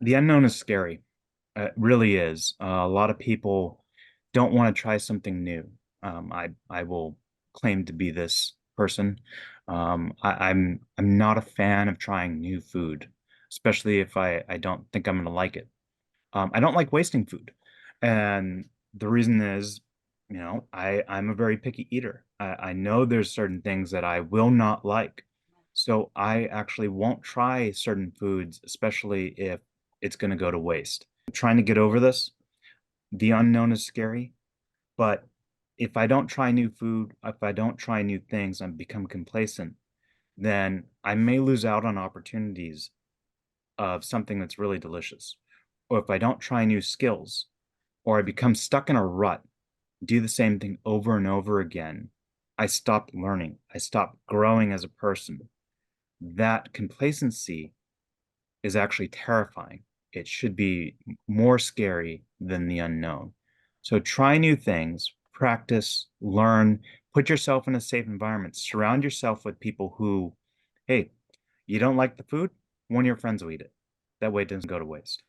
The unknown is scary. It really is. A lot of people don't want to try something new. I will claim to be this person. I'm not a fan of trying new food, especially if I don't think I'm going to like it. I don't like wasting food, and the reason is, I'm a very picky eater. I know there's certain things that I will not like, so I actually won't try certain foods, especially if it's going to go to waste. Trying to get over this. The unknown is scary, but if I don't try new food, if I don't try new things and become complacent, then I may lose out on opportunities of something that's really delicious. Or if I don't try new skills, or I become stuck in a rut, do the same thing over and over again, I stop learning. I stop growing as a person. That complacency is actually terrifying. It should be more scary than the unknown. So try new things, practice, learn, put yourself in a safe environment, surround yourself with people who, hey, you don't like the food? One of your friends will eat it. That way it doesn't go to waste.